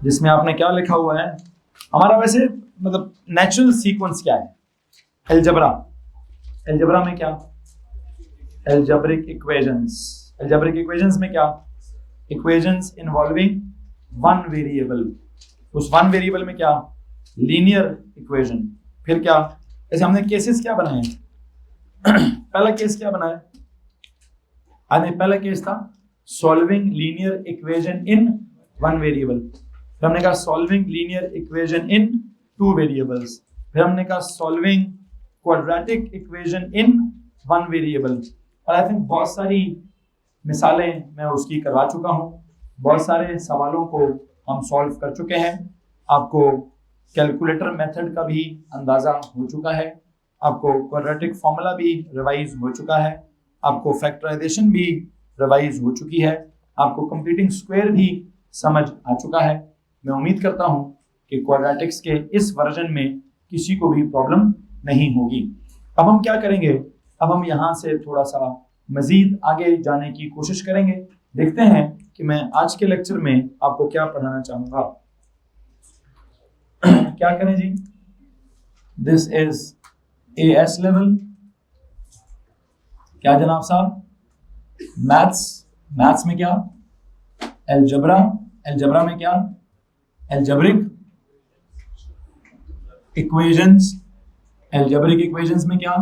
जिसमें आपने क्या लिखा हुआ है, हमारा वैसे मतलब नेचुरल सीक्वेंस क्या है, अलजेब्रा। अलजेब्रा में क्या, अलजेब्रिक इक्वेशंस। अलजेब्रिक इक्वेशंस में क्या, इक्वेशंस इन्वॉल्विंग वन वेरिएबल। उस वन वेरिएबल में क्या, लीनियर इक्वेशन। फिर क्या, जैसे हमने केसेस क्या बनाए पहला केस क्या बनाया, आगे पहला केस था solving linear equation in one variable. फिर हमने कहा solving linear equation in two variables. फिर हमने कहा solving quadratic equation in one variable. और आई थिंक बहुत सारी मिसालें मैं उसकी करवा चुका हूं, बहुत सारे सवालों को हम सॉल्व कर चुके हैं। आपको कैलकुलेटर मेथड का भी अंदाजा हो चुका है, आपको क्वाड्रेटिक फॉर्मूला भी रिवाइज हो चुका है, आपको फैक्टराइजेशन भी रिवाइज हो चुकी है, आपको कंप्लीटिंग स्क्वायर भी समझ आ चुका है। मैं उम्मीद करता हूं कि क्वाड्रेटिक्स के इस वर्जन में किसी को भी प्रॉब्लम नहीं होगी। अब हम क्या करेंगे, अब हम यहाँ से थोड़ा सा मजीद आगे जाने की कोशिश करेंगे। देखते हैं कि मैं आज के लेक्चर में आपको क्या पढ़ाना चाहूंगा। क्या करें जी, दिस इज AS लेवल। क्या जनाब साहब, मैथ्स। मैथ्स में क्या, अलजेब्रा। अलजेब्रा में क्या, अलजेब्रिक इक्वेशंस। अलजेब्रिक इक्वेशंस में क्या,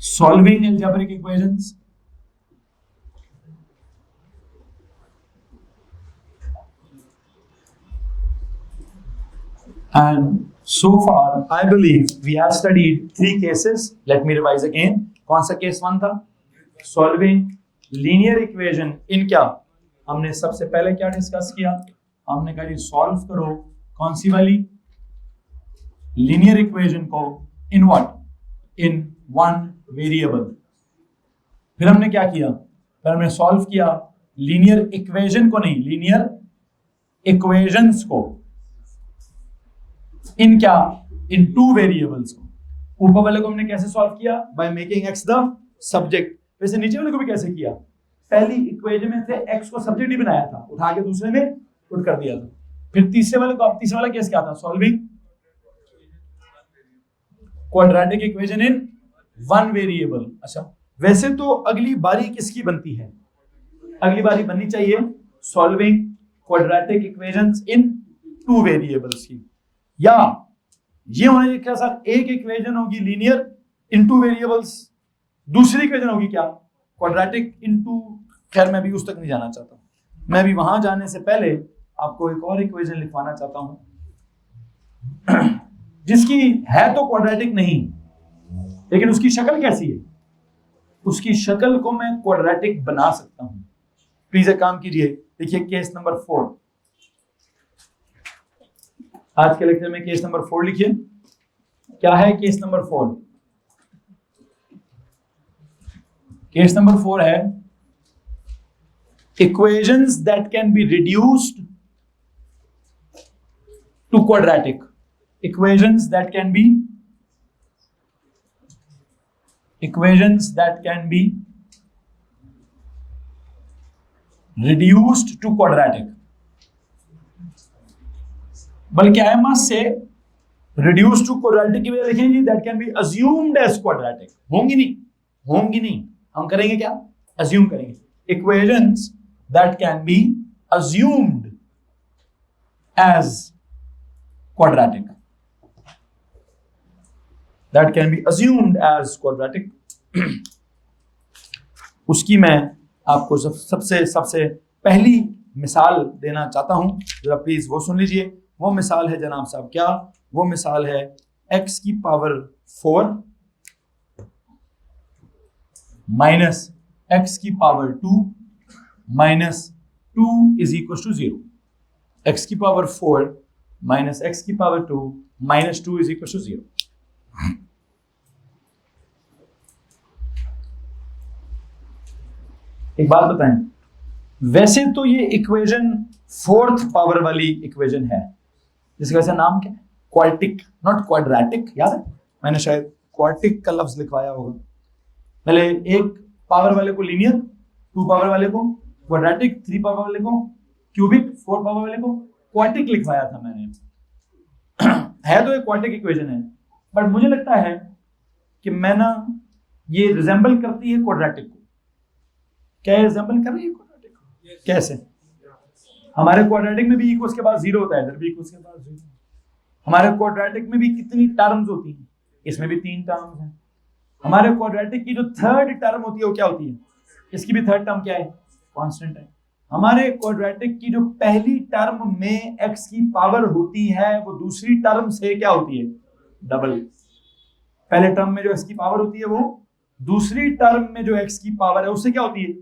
solving algebraic equations. And so far, I believe we have studied 3 cases. Let me revise again. कौन सा केस 1 था, सॉल्विंग लीनियर इक्वेशन इन क्या, हमने सबसे पहले क्या डिस्कस किया, हमने कहा सॉल्व करो कौन सी वाली, लीनियर इक्वेशन को in what, in one variable. फिर हमने क्या किया, फिर हमने सॉल्व किया लीनियर इक्वेशन को नहीं, लीनियर इक्वेशंस को इन क्या, इन टू वेरिएबल्स को। ऊपर वाले को हमने कैसे सॉल्व किया, by making x the subject. वैसे नीचे वाले को भी कैसे किया, पहली इक्वेशन में से x को सब्जेक्ट ही बनाया था, उठा के दूसरे में पुट कर दिया था। फिर तीसरे वाले को, अब तीसरा वाला केस क्या था, solving quadratic equation in one variable. अच्छा, वैसे तो अगली बारी किसकी बनती है, अगली बारी बननी चाहिए सॉल्विंग क्वाड्रेटिक इक्वेशंस इन टू वेरिएबल्स की, या ये होना चाहिए क्या सर, एक इक्वेशन होगी लीनियर इन टू वेरिएबल्स, दूसरी इक्वेशन होगी क्या, क्वाड्रेटिक इन टू। खैर मैं भी उस तक नहीं जाना चाहता, मैं भी वहां जाने से पहले आपको एक और इक्वेशन लिखवाना चाहता हूं जिसकी है तो क्वाड्रेटिक नहीं, लेकिन उसकी शक्ल कैसी है, उसकी शक्ल को मैं क्वाड्रेटिक बना सकता हूं। प्लीज एक काम कीजिए, देखिए केस नंबर 4, आज के लेक्चर में केस नंबर 4 लिखिए। क्या है केस नंबर 4, केस नंबर 4 है equations that can be reduced to quadratic. Equations that can be, equations that can be reduced to quadratic. बल्कि I must say reduce to quadratic की वजह लिखेंगे that can be assumed as quadratic. होंगी नहीं, होंगी नहीं, हम करेंगे क्या, अज्यूम करेंगे। Equations that can be assumed as quadratic, that can be assumed as quadratic. उसकी मैं आपको सबसे पहली मिसाल देना चाहता हूं, जरा प्लीज वो सुन लीजिए। वो मिसाल है जनाब साहब क्या, वो मिसाल है x की पावर 4 माइनस x की power 2 minus 2 is equal to 0। x की पावर 4 माइनस x की power 2 minus 2 is equal to 0। एक बात बताएं, वैसे तो ये इक्वेशन 4th पावर वाली इक्वेशन है, जिसका वैसे नाम क्या है, क्वार्टिक, नॉट क्वाड्रेटिक। याद है, मैंने शायद क्वार्टिक का लफ्ज लिखवाया होगा। पहले एक पावर वाले को लीनियर, 2 पावर वाले को क्वाड्रेटिक, 3 पावर वाले को क्यूबिक, 4 पावर वाले को क्वाड्रेटिक लिखवाया था मैंने। है तो एक क्वाड्रेटिक इक्वेशन है, बट मुझे लगता है कि मैं ना ये रिजेंबल करती है क्वाड्रेटिक को। क्या ये रिजेंबल कर रही है क्वाड्रेटिक को? कैसे? हमारे क्वाड्रेटिक में भी इक्वल्स के बाद जीरो होता है, इधर भी इक्वल्स के बाद जीरो। हमारे क्वाड्रेटिक में भी कितनी टर्म्स होती हैं? इसमें भी 3 टर्म्स हैं। हमारे क्वाड्रेटिक की जो थर्ड टर्म होती है वो क्या होती है? इसकी भी थर्ड टर्म क्या है? कांस्टेंट है। हमारे क्वाड्रेटिक की जो पहली टर्म में x की पावर होती है वो दूसरी टर्म से क्या होती है? डबल। पहले टर्म में जो x की पावर होती है वो दूसरी टर्म में जो x की पावर है उससे क्या होती है?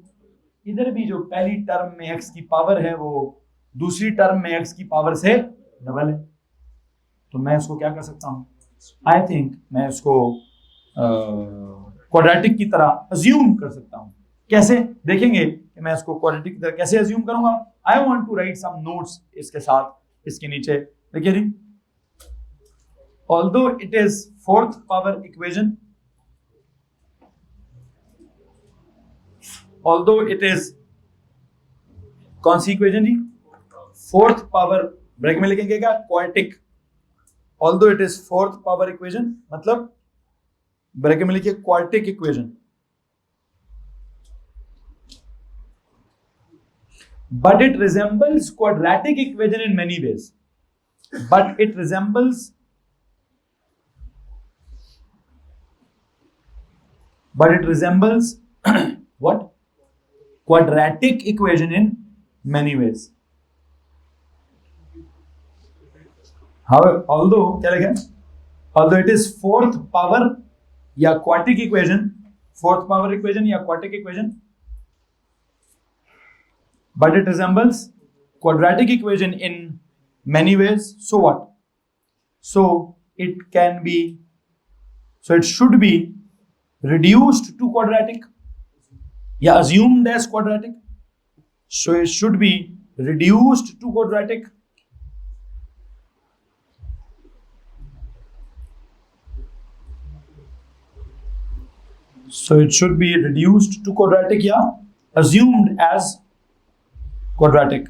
इधर भी जो पहली टर्म में x की पावर है वो दूसरी टर्म में x की पावर से डबल है। तो मैं इसको क्या कर सकता हूं? आई थिंक मैं इसको क्वाड्रेटिक की तरह अज्यूम कर सकता हूं। कैसे देखेंगे कि मैं इसको क्वाड्रेटिक की तरह कैसे अज्यूम करूंगा। I want to write some notes इसके साथ, इसके नीचे देखिए जी। Although it is fourth power equation, although it is कौन सी इक्वेशन जी? फोर्थ पावर, ब्रैकेट में लिखेंगे क्या? Quadratic. Although it is fourth power equation, मतलब ब्रैकेट में लिखिए quadratic equation, but it resembles quadratic equation in many ways. But it resembles what? Quadratic equation in many ways. However, although क्या लिखा है? Although it is fourth power या quadratic equation, fourth power equation या quadratic equation, but it resembles quadratic equation in many ways. So what? So it should be reduced to quadratic, yeah, assumed as quadratic. So it should be reduced to quadratic. So it should be reduced to quadratic, yeah, assumed as quadratic.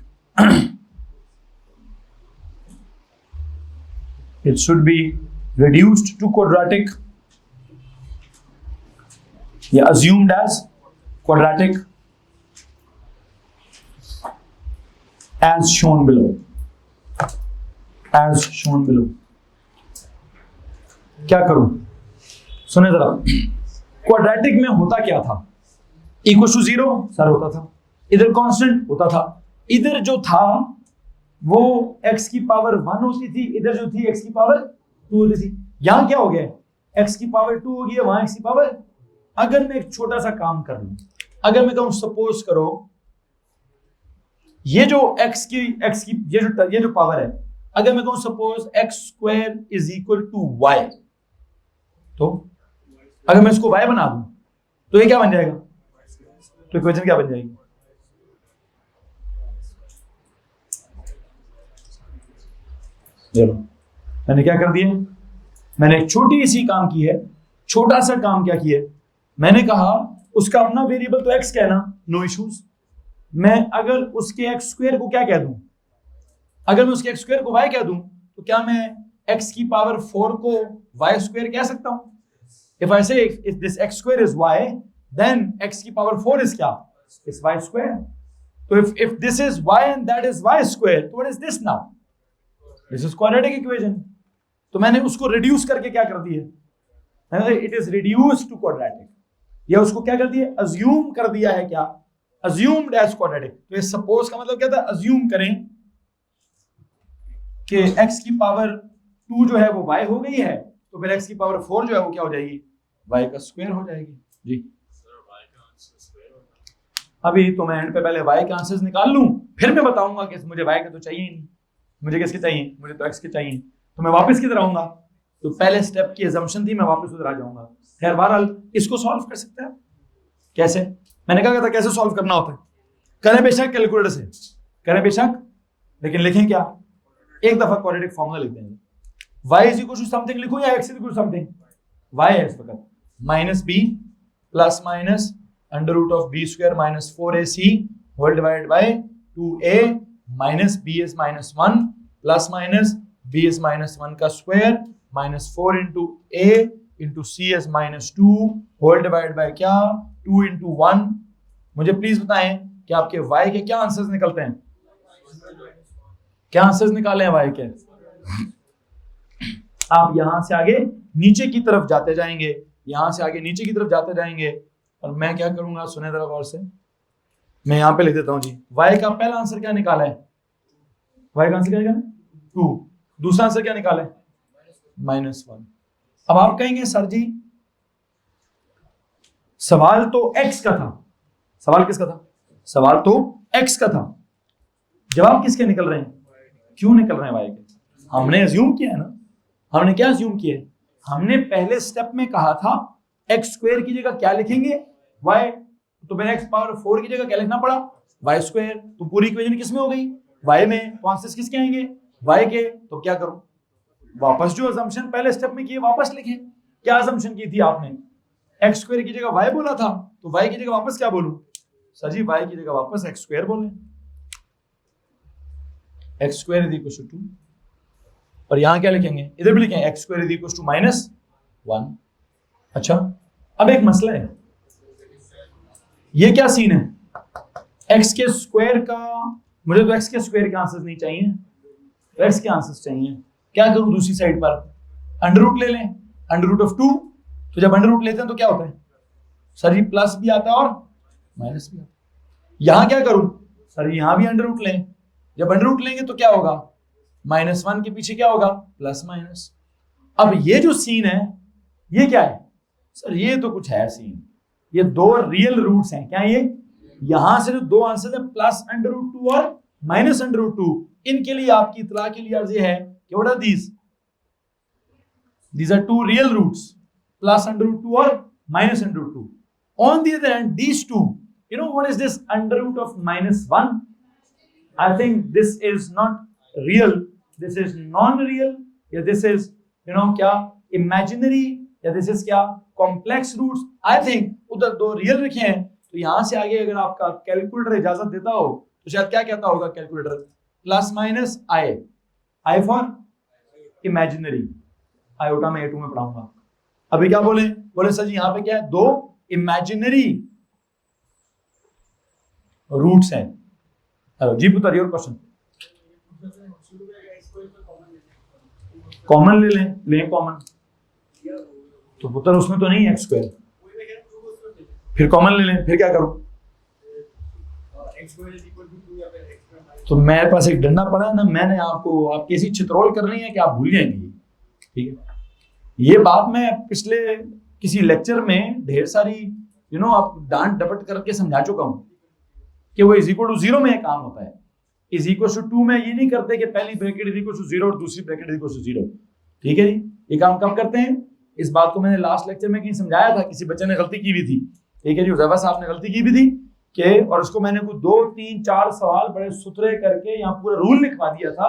It should be reduced to quadratic, yeah, assumed as quadratic, as shown below. As shown below. क्या करूं? सुने जरा, quadratic में होता क्या था? Equal to 0 sir होता था, इधर कांस्टेंट होता था, इधर जो था वो x की पावर 1 होती थी, इधर जो थी x की पावर 2 होती थी। यहां क्या हो गया? x की पावर 2 हो गई है, वहां x की पावर। अगर मैं एक छोटा सा काम कर लूं, अगर मैं कहूं सपोज करो ये जो x की ये जो पावर है, अगर मैं कहूं suppose x² is equal to y, तो अगर मैं इसको y बना दूं तो ये क्या बन जाएगा? तो इक्वेशन क्या बन जाएगी? चलो मैंने क्या कर दिया? मैंने एक छोटी सी काम की है। छोटा सा काम क्या किया? मैंने कहा उसका अपना वेरिएबल तो x कहना, नो इश्यूज। मैं अगर उसके x² को क्या कह दूं, अगर मैं उसके x² को y कह दूं, तो क्या मैं x की पावर 4 को y² कह सकता हूं? If I say if this x² is y, then x की पावर 4 is क्या? Is y². So if this is y and that is y², so what is this now? This is quadratic equation. तो मैंने उसको reduce करके क्या कर दिया? It is reduced to quadratic, या उसको क्या कर दिया? अज्यूम कर दिया है। क्या? Assumed as quadratic. तो ये सपोज का मतलब क्या था? अज्यूम करें कि x की पावर 2 जो है वो y हो गई है, तो फिर x की पावर 4 जो है वो क्या हो जाएगी? y का स्क्वायर हो जाएगी। जी अभी तो मैं एंड पे पहले y के आंसर्स निकाल लूं, फिर मैं बताऊंगा कि मुझे y का तो चाहिए ही नहीं, मुझे किसके चाहिए? मुझे तो x के चाहिए। तो मैं वापस किधर आऊंगा? तो पहले स्टेप की असम्पशन थी, मैं वापस उधर आ जाऊंगा। खैर बहरहाल इसको सॉल्व कर सकते हैं। कैसे? मैंने कहा था कैसे सॉल्व करना होता है। करें बेशक कैलकुलेटर से, करें बेशक, लेकिन लिखें क्या? एक दफा क्वाड्रेटिक फॉर्मूला लिख देंगे। y is equal to something लिखूं या x is equal to something? y है इस वक्त minus b plus minus under root of b² minus 4ac whole divided by 2a minus b s minus one plus minus b s minus one का square minus 4 into a into c s minus two whole divide by क्या 2 into one. मुझे please बताएं कि आपके y के क्या answers निकलते हैं, क्या आंसर्स निकाले हैं y के। आप यहां से आगे नीचे की तरफ जाते जाएंगे, यहां से आगे नीचे की तरफ जाते जाएंगे, और मैं क्या करूंगा सुने जरा गौर से, मैं यहां पे लिख देता हूं जी। y का पहला आंसर क्या निकाला है, y का आंसर क्या निकाला 2, दूसरा आंसर क्या निकाला है -1। अब आप कहेंगे सर जी सवाल तो x का था, सवाल किसका था, सवाल तो x का था, जवाब किसके निकल रहे हैं, क्यों निकल रहे हैं y के। हमने अज्यूम किया है ना, हमने क्या अज्यूम किया है, हमने पहले स्टेप में कहा था x स्क्वायर की जगह क्या लिखेंगे y, तो मैंने x पावर 4 की जगह क्या लिखना पड़ा y स्क्वायर, तो पूरी इक्वेशन किस में हो गई y में, तो आंसर्स किसके आएंगे y के। तो क्या करूं, वापस जो अजम्पशन पहले स्टेप में किए वापस लिखें। क्या अजम्पशन की थी आपने, x स्क्वायर की जगह y बोला था, तो y की जगह वापस क्या बोलूं, सर जी y की जगह वापस x स्क्वायर बोलें, x square is equal to 2, और यहां क्या लिखेंगे, इधर भी लिखेंगे x square is equal to -1। अच्छा अब एक मसला है, ये क्या सीन है, x के स्क्वायर का, मुझे तो x के स्क्वायर के आंसर्स नहीं चाहिए, तो x के आंसर्स चाहिए। क्या करूं, दूसरी साइड पर अंडर रूट ले लें, अंडर रूट ऑफ 2, तो जब अंडर रूट लेते हैं तो क्या होता है सर जी प्लस भी आता है और माइनस भी आता है। यहां क्या करूं सर, यहां भी अंडर रूट लें, जब अंडर रूट लेंगे तो क्या होगा -1 के पीछे क्या होगा प्लस माइनस। अब ये जो सीन है ये क्या है सर, ये तो कुछ है सीन, ये दो रियल रूट्स हैं, क्या ये, यहां से जो दो आंसर है प्लस अंडर रूट 2 और माइनस अंडर रूट 2, इनके लिए आपकी इतला के लिए अर्ज ये है कि what are these are two real roots, plus under root 2 or minus under root 2. On the other hand, these two, you know what is this under root of -1? I think this is not real, this is non-real, या this is क्या imaginary, या this is क्या complex roots. I think उधर दो real रखे हैं, तो यहां से आगे अगर आपका कैलकुलेटर इजाजत देता हो तो शायद क्या कहता होगा calculator, plus minus I for imaginary, iota में A2 में पढ़ाऊंगा। अभी क्या बोले, बोले सर जी यहां पे क्या है, दो इमेजिनरी रूट्स हैं। जी पुत्र योर क्वेश्चन, कॉमन ले लें कॉमन, तो पुत्र उसमें तो नहीं है x स्क्वायर, फिर कॉमन ले लें, फिर क्या करूं, तो मेरे पास एक डंडा पड़ा है ना, मैंने आपको आपकी ऐसी चित्रोल करनी है कि आप भूल जाएंगे, ठीक है। ये बात मैं पिछले किसी लेक्चर में ढेर सारी आप डांट डपट करके समझा चुका हूं कि वो इज इक्वल टू 0 में काम होता है, इज इक्वल टू 2 में ये नहीं करते कि पहली ब्रैकेट इज इक्वल टू 0 और दूसरी ब्रैकेट इज इक्वल टू 0, ठीक है जी। ये काम कब करते हैं, इस बात को मैंने लास्ट लेक्चर में कहीं समझाया था, किसी बच्चे ने गलती की भी थी, ठीक है जी, उज़ैफा साहब ने गलती की भी थी कि, और उसको मैंने कुछ 2 3 4 सवाल बड़े सुथरे करके यहाँ पूरा रूल लिखवा दिया था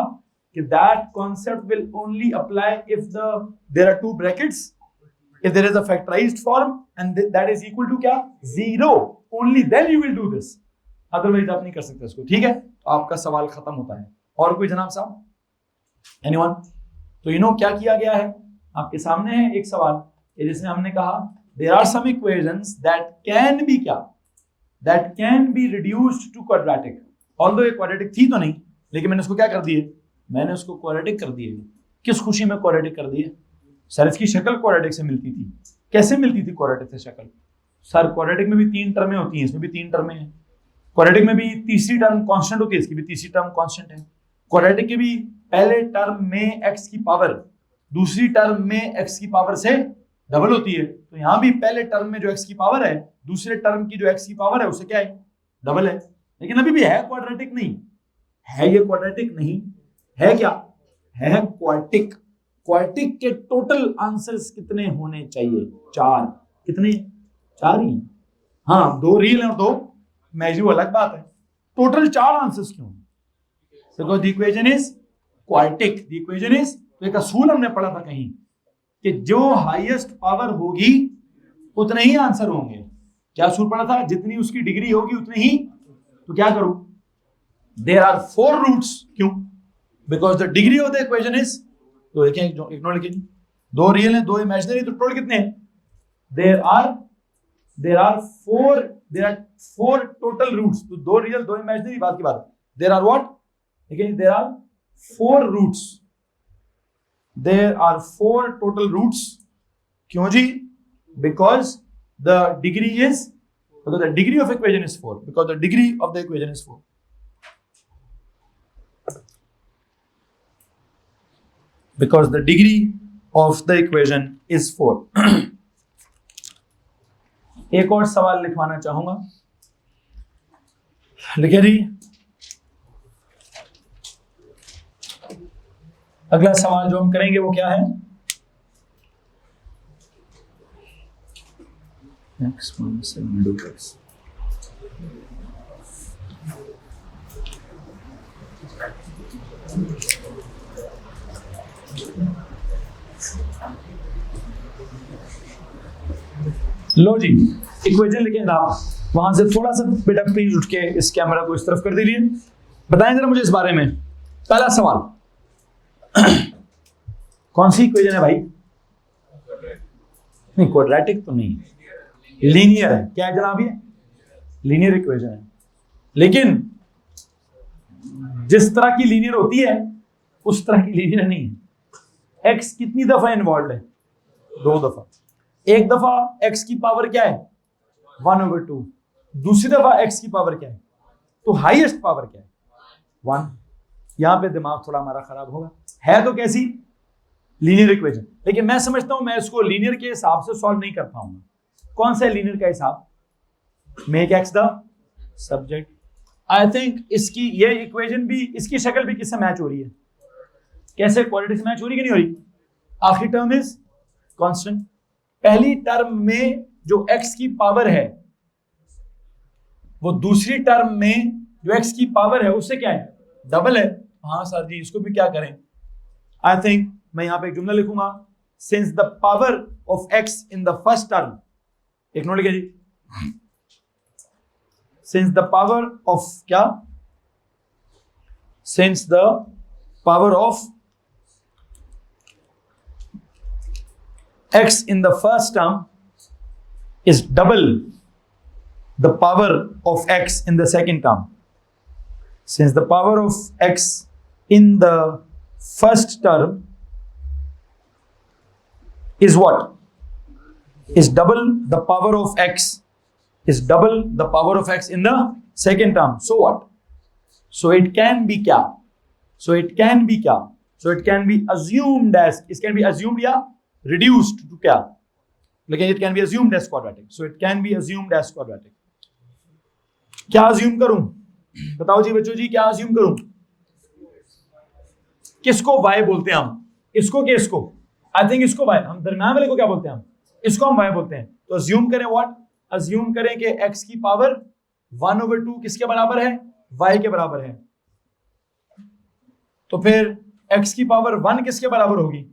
कि that concept will only apply if there are two brackets, if there is a factorized form and that is equal to क्या 0, only then you will do this, otherwise आप नहीं कर सकते इसको, ठीक है। तो आपका सवाल खत्म होता है। और कोई जनाब साहब, एनीवन? तो क्या किया गया है, आपके सामने है एक सवाल जिसमें हमने कहा there are some equations that can be क्या, that can be reduced to quadratic, although ये quadratic थी तो नहीं, लेकिन मैंने उसको क्या कर दिए, मैंने उसको क्वाड्रेटिक कर दिए। किस खुशी में क्वाड्रेटिक कर दिए, सर इसकी शक्ल क्वाड्रेटिक से मिलती थी। कैसे मिलती थी क्वाड्रेटिक से शक्ल, सर क्वाड्रेटिक में भी 3 टर्में होती हैं, इसमें भी 3 टर्में हैं, क्वाड्रेटिक में भी तीसरी टर्म कांस्टेंट होती है, इसकी भी तीसरी टर्म कांस्टेंट है। क्वाड्रेटिक के भी पहले टर्म में x की पावर दूसरी टर्म में x की पावर से डबल होती है, तो यहाँ भी पहले टर्म में जो x की पावर है दूसरे टर्म की जो x की पावर है उससे क्या है, डबल है। लेकिन अभी भी है क्वाड्रेटिक नहीं है, ये क्वाड्रेटिक नहीं है, क्या है क्वार्टिक। क्वार्टिक के टोटल आंसर्स कितने होने चाहिए, 4, कितने 4 ही, हाँ 2 रियल और 2 इमेजिनरी, अलग बात है, टोटल 4 आंसर्स क्यों, because the equation is quartic, the equation is, तो एक असूल हमने पढ़ा था कहीं कि जो हाईएस्ट पावर होगी उतने ही आंसर होंगे। क्या असूल पढ़ा था, जितनी उसकी डिग्री होगी उतने ही, तो क्या करूं, देयर आर 4 रूट्स. क्यों? Because the degree of the equation is, तो लिखें, इग्नोर लिखें, 2 रियल है 2 इमेजिनरी, तो टोटल कितने हैं? There are 4 total roots. तो 2 रियल 2 इमेजिनरी, बात की बात. There are what? देखिए, there are 4 roots. There are 4 total roots. क्यों जी? Because the degree is, because the degree of equation is 4, because the degree of the equation is 4. Because the degree of the equation is 4. एक और सवाल लिखवाना चाहूंगा. लिखे जी. अगला सवाल जो हम करेंगे वो क्या है? Next one is middle class. लो जी, इक्वेशन लिखें जनाब. वहां से थोड़ा सा बेटा प्लीज उठ के इस कैमरा को इस तरफ कर दीजिए. बताएं जरा मुझे इस बारे में. पहला सवाल, कौन सी इक्वेशन है भाई? नहीं, क्वाड्रेटिक तो नहीं, लीनियर है. क्या है जनाब? ये लीनियर इक्वेशन है. लेकिन जिस तरह की लीनियर होती है उस तरह की लीनियर नहीं है. एक्स कितनी दफा इन्वॉल्व है? 2 दफा. एक दफा एक्स की पावर क्या है? 1/2. दूसरी दफा एक्स की पावर क्या है? तो हाईएस्ट पावर क्या है? 1. यहां पे दिमाग थोड़ा हमारा खराब होगा. है तो कैसी? Linear equation. लेकिन मैं समझता हूं मैं इसको लीनियर के हिसाब से सॉल्व नहीं कर पाऊंगा. कौन सा है लीनियर का हिसाब? Make x the subject. I think इसकी ये इक्वेशन भी, इसकी शक्ल भी किससे मैच हो रही है? कैसे? क्वाड्रेटिक से मैच हो रही कि नहीं हो रही? आखिरी टर्म इज कांस्टेंट. पहली टर्म में जो एक्स की पावर है वो दूसरी टर्म में जो एक्स की पावर है उससे क्या है? डबल है. हाँ सर जी, इसको भी क्या करें? आई थिंक मैं यहां पे एक जुमला लिखूंगा, since the power of x in the first term. एक नोट लिखिए जी. सिंस द पावर ऑफ क्या? Since the power of x in the first term is double the power of x in the second term. Since the power of x in the first term is what? Is double the power of x, is double the power of x in the second term. So what? So it can be kya? So it can be kya? So it can be assumed as, it can be assumed या reduced to क्या? लेकिन it can be assumed as quadratic. So it can be assumed as quadratic. क्या assume करूं? बताओ जी बच्चों जी, क्या assume करूं? किसको y बोलते हैं हम? इसको के इसको? I think इसको y. हम दरम्यान वाले को क्या बोलते हैं हम? इसको हम y बोलते हैं. तो assume करें what? Assume करें कि x की पावर 1/2 किसके बराबर है? y के बराबर है. तो फिर x की पावर 1 किसके बराबर होगी?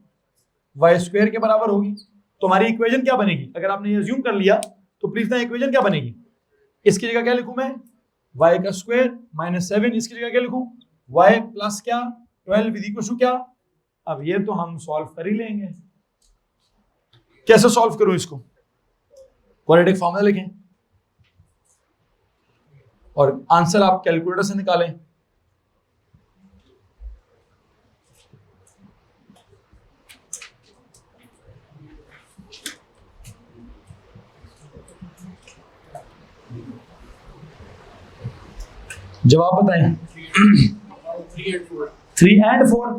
वाई स्क्वायर के बराबर होगी. तो हमारी इक्वेशन क्या बनेगी? अगर आपने ये अज्यूम कर लिया तो प्लीज ना इक्वेशन क्या बनेगी? इसकी जगह क्या लिखूं मैं? y का स्क्वायर -7. इसकी जगह क्या लिखूं? y प्लस क्या? 12 विधि को क्या? अब ये तो हम सॉल्व कर ही लेंगे. कैसे सॉल्व करूं इसको? क्वाड्रेटिक फॉर्मूला लिखें और आंसर आप कैलकुलेटर से निकालें. जवाब बताएं. 3 and 4.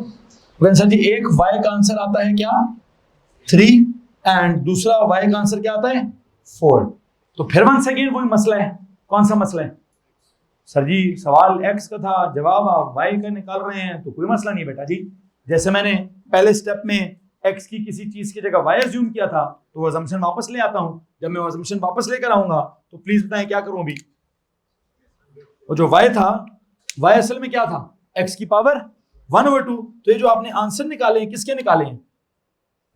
सर जी एक y का आंसर आता है क्या? 3 एंड दूसरा y का आंसर क्या आता है? 4. तो फिर वन सेकेंड वही मसला है. कौन सा मसला है? सर जी सवाल x का था, जवाब आप y का निकाल रहे हैं. तो कोई मसला नहीं बेटा जी. जैसे मैंने पहले स्टेप में x की किसी चीज की जगह y अज्यूम किया था तो वो अजम्पशन वापस ले आता हूं. जब मैं वो अजम्पशन वापस लेकर आऊंगा तो प्लीज बताएं क्या करूं अभी? वो जो y था, y असल में क्या था? x की पावर 1/2. तो ये जो आपने आंसर निकाले हैं किसके निकाले हैं?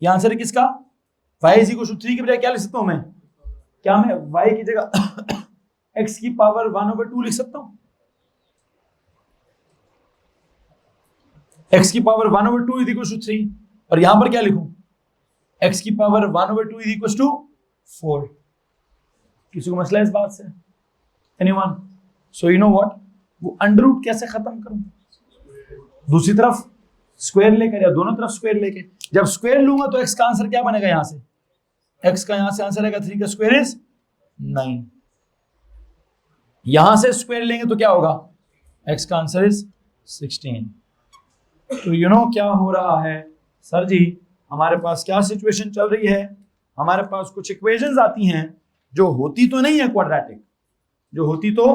ये आंसर है किसका? y = 3 की बजाय क्या लिख सकता हूं मैं? क्या मैं y की जगह x की पावर 1/2 लिख सकता हूं? x की पावर 1/2 इज इक्वल टू 3, और यहां पर क्या लिखूं, x की पावर 1/2 इज इक्वल टू 4। किसी को मसला है इस बात से? Anyone? So you know what, वो अंडर रूट कैसे खत्म करूं, दूसरी तरफ स्क्वायर लेकर या दोनों तरफ स्क्वायर लेके। जब स्क्वायर लूंगा तो x का आंसर क्या बनेगा, यहां से x का यहां से आंसर आएगा 3 का स्क्वायर इज 9। यहां से स्क्वायर लेंगे तो क्या होगा, x का आंसर इज 16। तो यू नो क्या हो रहा है सर जी, हमारे पास क्या सिचुएशन चल रही है, हमारे पास कुछ इक्वेशंस आती हैं जो होती तो नहीं है क्वाड्रेटिक, जो होती तो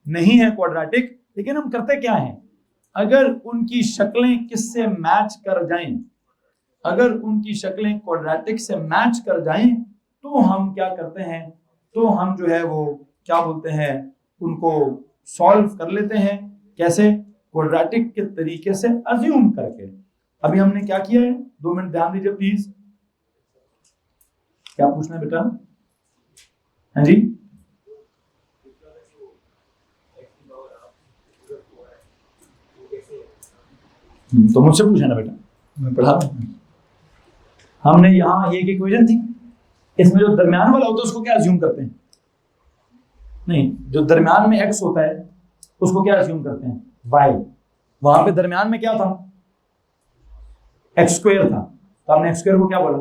नहीं है क्वाड्रेटिक, लेकिन हम करते क्या हैं, अगर उनकी शक्लें किससे मैच कर जाएं, अगर उनकी शक्लें क्वाड्रेटिक से मैच कर जाएं तो हम क्या करते हैं, तो हम जो है वो क्या बोलते हैं, उनको सॉल्व कर लेते हैं। कैसे? क्वाड्रेटिक के तरीके से अज्यूम करके। अभी हमने क्या किया है, 2 मिनट ध्यान दीजिए प्लीज। क्या पूछना है बेटा? हाँ जी, तो मुझसे पूछा ना बेटा, मैं पढ़ा रहा हूं। हमने यहां एक इक्वेशन थी, इसमें जो दरमियान वाला होता है उसको क्या अज्यूम करते हैं, नहीं, जो दरमियान में x होता है उसको क्या अज्यूम करते हैं, y। वहां पे दरमियान में क्या था, x स्क्वायर था, तो आपने x स्क्वायर को क्या बोला,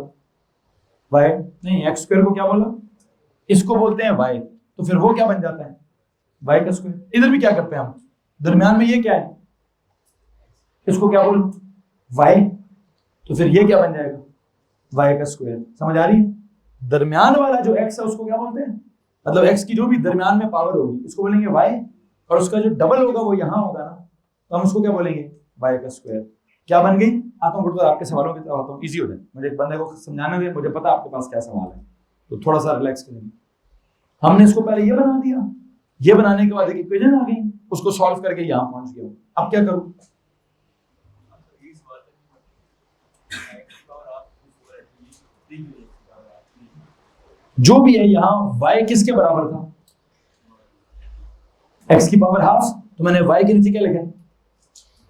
y। नहीं, x स्क्वायर को क्या बोला, इसको बोलते हैं y, तो फिर वो क्या बन जाता है, y का स्क्वायर। इधर भी क्या करते हैं हम, दरमियान में ये क्या है, इसको क्या बोलूं, y, तो फिर ये क्या बन जाएगा, y का स्क्वायर। समझ आ रही है? दरमियान वाला जो x है उसको क्या बोलते हैं, मतलब x की जो भी दरमियान में पावर होगी उसको बोलेंगे y, और उसका जो डबल होगा वो यहां होगा ना, तो हम उसको क्या बोलेंगे, y का स्क्वायर। क्या बन गई? आता हूं आपके सवालों की तरफ आता हूं, इजी हो जाए, मुझे एक बंदे को समझाना दे, मुझे पता आपके पास क्या सवाल है, तो थोड़ा सा रिलैक्स करेंगे। हमने इसको पहले ये बना दिया, ये बनाने के बाद एक इक्वेशन आ गई, उसको सॉल्व करके यहां पहुंच गया। अब क्या करूं, जो भी है यहां y किसके बराबर था, x की पावर हाफ, तो मैंने y के नीचे क्या लिखा है,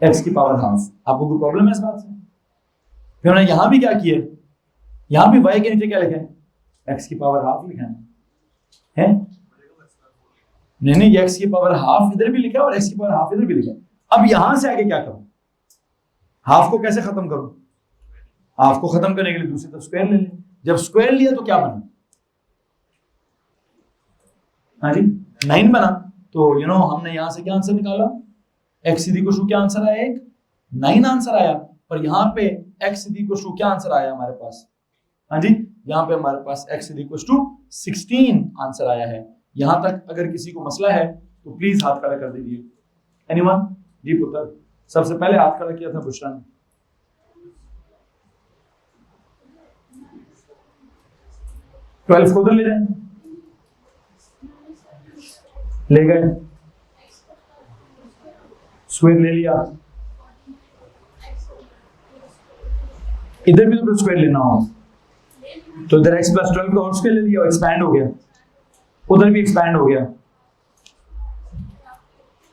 x की पावर हाफ। आपको कोई प्रॉब्लम है इस बात से? फिर मैंने यहां भी क्या किया, यहां भी y के नीचे क्या लिखा है, x की पावर हाफ लिखा है? नहीं, x की पावर हाफ इधर भी लिखा है और x की पावर हाफ इधर भी लिखा है। अब यहां से आगे क्या करूं, हाफ को कैसे खत्म करूं, हाफ को खत्म करने के लिए दूसरी तरफ स्क्वायर ले लें। जब स्क्वायर लिया तो क्या बना, हाँ जी 9 बना। तो यू नो हमने यहां से क्या आंसर निकाला, x = क्या आंसर आया, एक 9 आंसर आया, और यहाँ पे x = क्या आंसर आया हमारे पास, हाँ जी यहाँ पे हमारे पास x = 16 आंसर आया है। यहां तक अगर किसी को मसला है तो प्लीज हाथ खड़ा कर दीजिए। एनीवन? जी पुत्र, सबसे पहले हाथ खड़ा किया था बुशरा ने। ट्वेल्थ को उधर ले जाएंगे, ले गए, स्क्वायर ले लिया, इधर भी तो स्क्वायर लेना हो, तो इधर x + 12 का और स्क्वायर ले लिया, एक्सपैंड हो गया, उधर भी एक्सपैंड हो गया,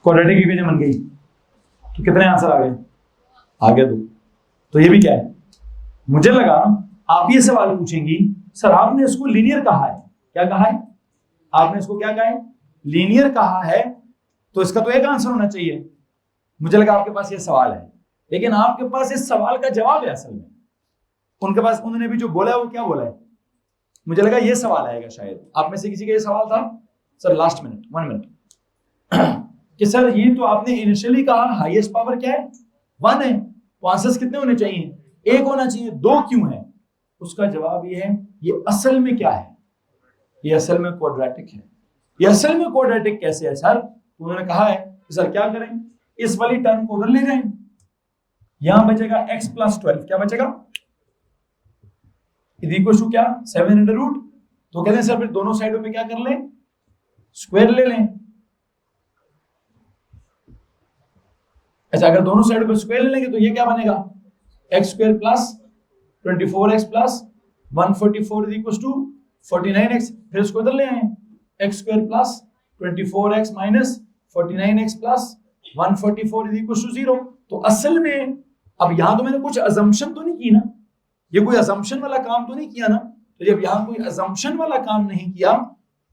क्वाड्रेटिक इक्वेशन बन गई। तो कितने आंसर आ गए, आ गया 2। तो ये भी क्या है, मुझे लगा आप ये सवाल पूछेंगी, सर आपने इसको लीनियर कहा है, क्या कहा है आपने, इसको क्या कहा है, लीनियर कहा है, तो इसका तो एक आंसर होना चाहिए। मुझे लगा आपके पास ये सवाल है, लेकिन आपके पास इस सवाल का जवाब है असल में, उनके पास उन्होंने भी जो बोला है वो क्या बोला है, मुझे लगा ये सवाल आएगा शायद। आप में से किसी का ये सवाल था, सर लास्ट मिनट 1 मिनट कि सर ये तो आपने इनिशियली कहा हाईएस्ट पावर क्या है, 1 है, तो आंसर्स कितने होने चाहिए, 1 होना चाहिए, 2 क्यों है? उसका जवाब ये है, ये असल में क्या है, ये असल में क्वाड्रेटिक है। ये असल में क्वाड्रेटिक कैसे है सर? उन्होंने कहा है कि सर क्या करें, इस वाली टर्म को उधर ले जाएं, यहां बचेगा x + 12, क्या बचेगा, = क्या 7√। तो कहते हैं सर फिर दोनों साइडों पे क्या कर लें, स्क्वायर ले लें। अच्छा, अगर दोनों साइडों पे स्क्वायर ले लेंगे तो ये क्या बनेगा, x² + 24x + 144 = 49x। फिर इसको इधर ले आए, x² + 24x - 49x + 144 = 0। तो असल में अब यहां तो मैंने कुछ अजम्पशन तो नहीं की ना, ये कोई अजम्पशन वाला काम तो नहीं किया ना, तो जब यहां कोई अजम्पशन वाला काम नहीं किया,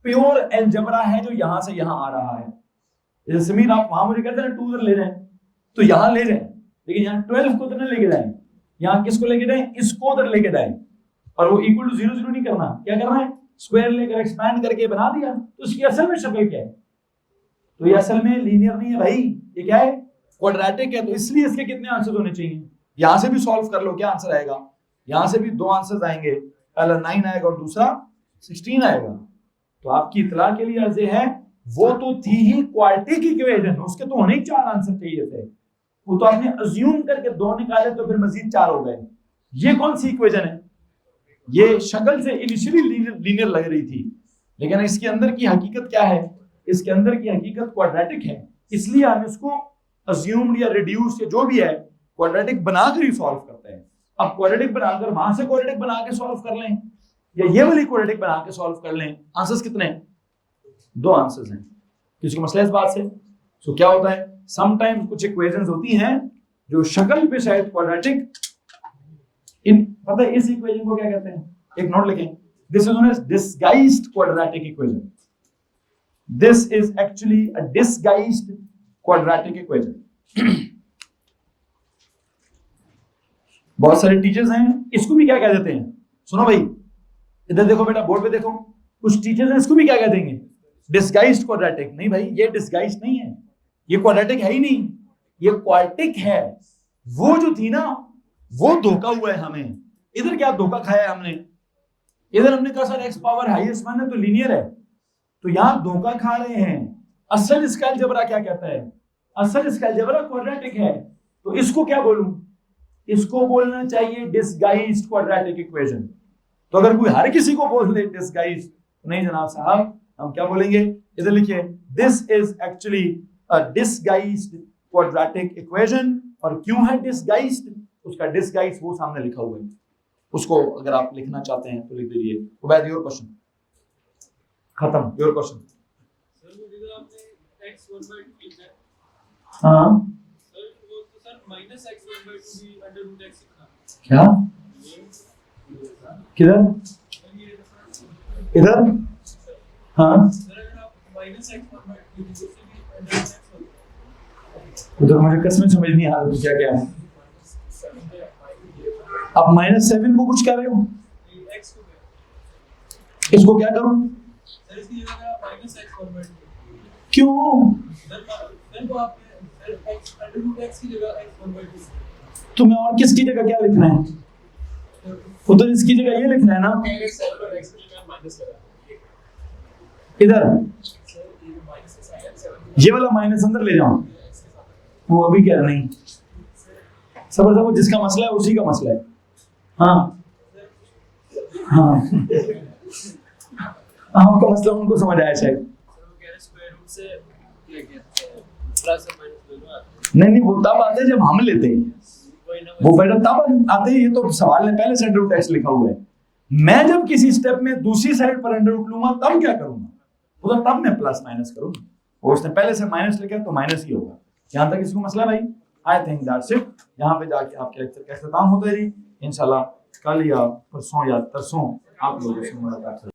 प्योर अलजेब्रा है जो यहां से यहां आ रहा है। जैसे समीर आप वहां मुझे कहते हैं ना 2 उधर ले जाएं, तो यहां ले जाएं, लेकिन यहाँ 12 को उधर लेके जाएं, यहाँ किसको लेके जाएं, इसको उधर लेके जाएं, और वो इक्वल टू 0 0 नहीं करना, क्या करना है, स्क्वायर लेकर एक्सपैंड करके बना दिया। तो इसकी असल में शक्ल क्या है, तो ये असल में लीनियर नहीं है भाई, ये क्या है, क्वाड्रेटिक है। तो इसलिए इसके कितने आंसर होने चाहिए, यहां से भी सॉल्व कर लो, क्या आंसर आएगा, यहां से भी 2 आंसर्स आएंगे, पहला 9 आएगा और दूसरा 16 आएगा। तो आपकी इतला के लिए अर्ज है, वो तो थी ही क्वाड्रेटिक इक्वेशन, उसके तो होने ही 4 आंसर चाहिए थे, वो तो आपने अज्यूम करके 2 निकाले तो फिर मजीद 4 हो गए। ये कौन सी इक्वेशन है, ये शक्ल से इनिशियली लीनियर लग रही थी, लेकिन इसके अंदर की हकीकत क्या है, इसके अंदर की हकीकत क्वाड्रेटिक है, इसलिए हम इसको अज्यूम्ड या रिड्यूस या जो भी है क्वाड्रेटिक बनाकर ही सॉल्व करते हैं। अब क्वाड्रेटिक बनाकर वहां से क्वाड्रेटिक बना के सॉल्व कर लें, या ये वाली क्वाड्रेटिक बना के सॉल्व कर लें, आंसर्स कितने हैं, 2 आंसर्स हैं। किसी को मसला इस बात से? सो क्या होता है, समटाइम्स कुछ इक्वेशंस होती हैं जो शक्ल पे शायद क्वाड्रेटिक, इन पता है इस इक्वेशन को क्या कहते हैं, एक नोट लिखें, this is known as disguised quadratic equation. This is actually a disguised quadratic equation. बहुत सारे टीचर्स हैं, इसको भी क्या कह देते हैं, सुनो भाई इधर देखो बेटा, बोर्ड पे देखो, कुछ टीचर्स हैं इसको भी क्या कह देंगे, डिसगाइज्ड क्वाड्रेटिक। नहीं भाई, ये डिसगाइज्ड नहीं है, ये क्वाड्रेटिक है ही नहीं, ये क्वाड्रेटिक है। वो जो थी ना, वो धोखा हुआ है हमें। इधर क्या धोखा खाया है हमने, इधर हमने कहा sir x power highest one है तो लीनियर है, तो यहां धोखा खा रहे हैं। असल इसका अलजेब्रा क्या कहता है, असल इसका अलजेब्रा क्वाड्रेटिक है, तो इसको क्या बोलूं, इसको बोलना चाहिए डिसगाइज्ड क्वाड्रेटिक इक्वेशन। तो अगर कोई हर किसी को बोल दे डिसगाइज्ड, तो नहीं जनाब साहब, हम क्या बोलेंगे, इधर लिखिए, this is actually a disguised quadratic equation. और क्यों है डिसगाइज्ड, उसका डिसगाइज वो सामने लिखा हुआ है, उसको अगर आप लिखना चाहते हैं तो लिख दीजिए। उबैद, योर क्वेश्चन खत्म, योर क्वेश्चन। सर वो जिधर आपने x1/2 लिखा है, हाँ सर वो तो सर -x1/2 भी √x लिखा है। क्या, किधर, इधर, हाँ सर अगर आप -x1/2 लिखोगे तो भी √x होगा। उधर मुझे कसम समझ नहीं आ रहा क्या क्या है। आप -7 को कुछ कह रहे हो, x को क्या, इसको क्या करूं, सर इसकी जगह आप -x1/2 क्यों, सर तो आपने सर x √x की जगह x1/2, तुम्हें और किसकी जगह क्या लिखना है, उधर इसकी जगह ये लिखना है ना, x की जगह माइनस लगा इधर सर ये माइनस के साथ ये वाला माइनस अंदर ले जाओ, वो अभी कह रहा नहीं, सबर सबर, जिसका मसला है उसी का मसला है। हाँ हाँ आपका मसला उनको समझ आया शायद। सर वो कह रहे स्क्वायर रूट से क्या कहते हैं, प्लस और माइनस दोनों आते हैं। नहीं, वो तब आते हैं जब हम लेते हैं, वही ना, वो बेटा तब आते हैं। ये तो सवाल ने पहले से अंडर रूट एक्स लिखा हुआ है। मैं जब किसी स्टेप में दूसरी साइड पर अंडर रूट लूंगा तब क्या करूंगा, उधर तब मैं प्लस माइनस करूंगा, और उसने पहले से माइनस लिखा है तो माइनस ही होगा। यहाँ तक इसको मसला भाई, आई थिंक दैट्स इट। यहाँ पे जाके आपके लेक्चर का इख्तिताम होता है जी, इंशाल्लाह कल या परसों या तरसों आप लोगों से मुलाकात